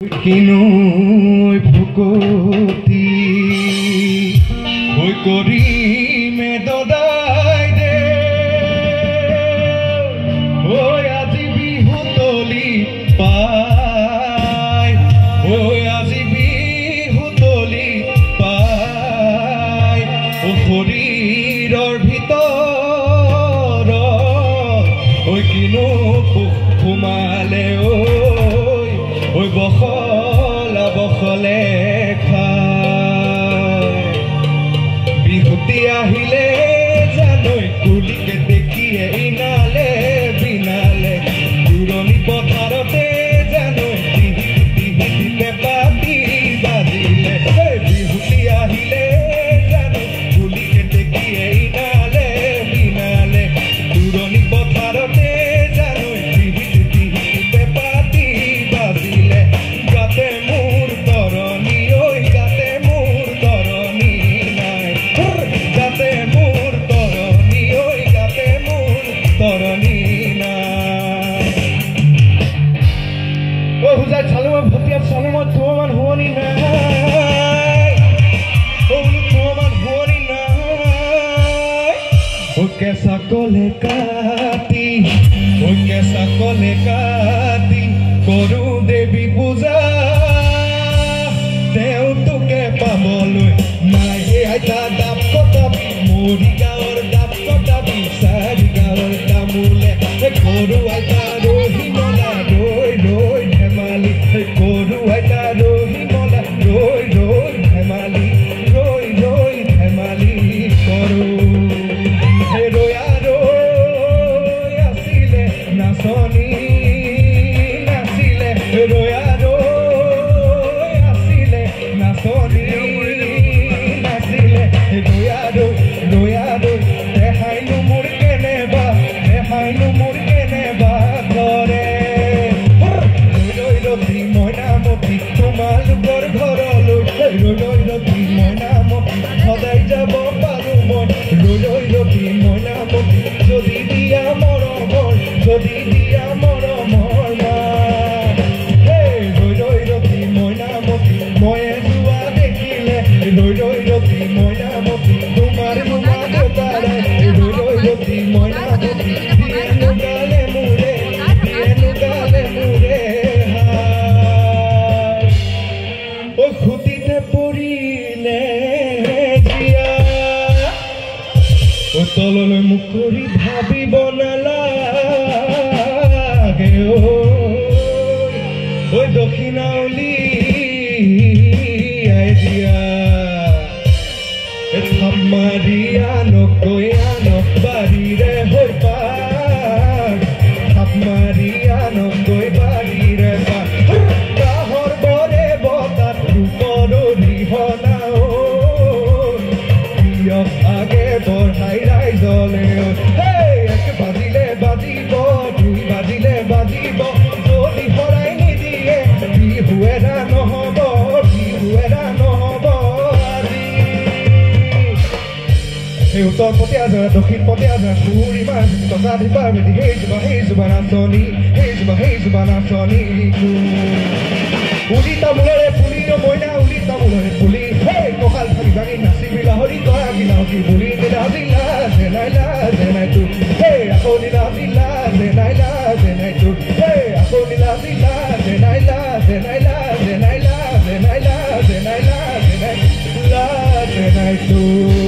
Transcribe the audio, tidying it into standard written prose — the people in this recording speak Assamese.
কিনুই ভুকতি ওই করি মে দদাই দে ওই আজি বিহু তলি পাই ওই আজি বিহু তলি পাই ও শৰীৰৰ ভিতৰ ওই কিনু সোমালে ওই বখলা বখলে খায় বিহুতি আহিলে জানৈ কুলিকে দেখিয়ে ইনালে বিনালে দূৰণি পথাৰতে জানৈ টিহিতে পাতি বাজিলে বিহুতি আহিলে জানৈ কুলিকে দেখিয়ে ইনালে বিনালে দূৰণি পথাৰতে জানৈ টিহিতে পাতি বাজিলে গাতে মোৰ তৰণি ঐ গাতে মোৰ তৰণি নাই গাতে মোৰ তৰণি ঐ গাতে মোৰ তৰণি নাই ঐ হুজাই চালো মই ভতিয়াত চালো মই তোমামান শুৱনি নাই বোলো তোমামান শুৱনি নাই ও কেঁচা কলে কাটি ও কেঁচা কলে কাটি কৰো দেৱী পূজা দেও তোকে পাবলৈ নাই আইতা ডাব কটাবি মৰি গাঁৱৰ ডাব কটাবি চাৰি গাঁৱৰ তামোলে কৰো আইতা ৰহিমলা ৰৈ ৰৈ ধেমালি কৰো আইতা ৰহিমলা ৰৈ ৰৈ ধেমালি ৰৈ ৰৈ ধেমালি কৰো ৰৈ ৰৈ আছিলে নাচনি ৰয়া ৰই আসিলে নাচনি নাচিলে ৰয়া ৰই দেখাইনো মোৰ কেনেবা ঘৰে ৰই ৰতি মইনামতি তোমালোকৰ ঘৰলৈ ৰৈ ৰতি মইনামতি সদায় যাব পাৰো মই ৰৈ ৰতি মইনামতি যদি দিয়া মৰমৰ ময়ে যোৱা দেখিলে ৰৈ ৰতি মইনামতি তোমাৰ বোমা দেউতাৰে ৰৈ ৰতি মইনামতি দিয়েনো গালে মোৰে ও খুটিতে পৰিলে জীয়া ও তললৈ মুখ কৰি ভাবিব নালাগে ঐ দক্ষিণাউলি মাৰিয়ানক বাৰীৰে হৈ পাৰ থাপ মাৰিয়ানক বাৰীৰে পাৰ কাহৰ বৰে বতাত ৰূপৰ ৰিহনা প্ৰিয়ক আগে বঢ়াই ৰাইজলে এক বাজিলে বাজিব দুই বাজিলে বাজিব যদি হৰাই নিদিয়ে বিহুৱেৰা নহ'ব উত্তৰ পতে আজৰা দক্ষিণ পতে আজৰা সুৰ ইমান টকা দিবা মেলি সেই জোবা নাচনি উলি তামোলৰে পুলি মইনা উলি তামোলৰে পুলি সেই কঁকাল ভাঙি ভাঙি নাচিবি লাহৰি তৰা গিলাহী বুলি দিলা জিলা জেনাই তোৰ সেই আকৌ দিলা জিলা জেনাই তোৰ সেই আকৌ দিলা জিলা জেনাই তোৰ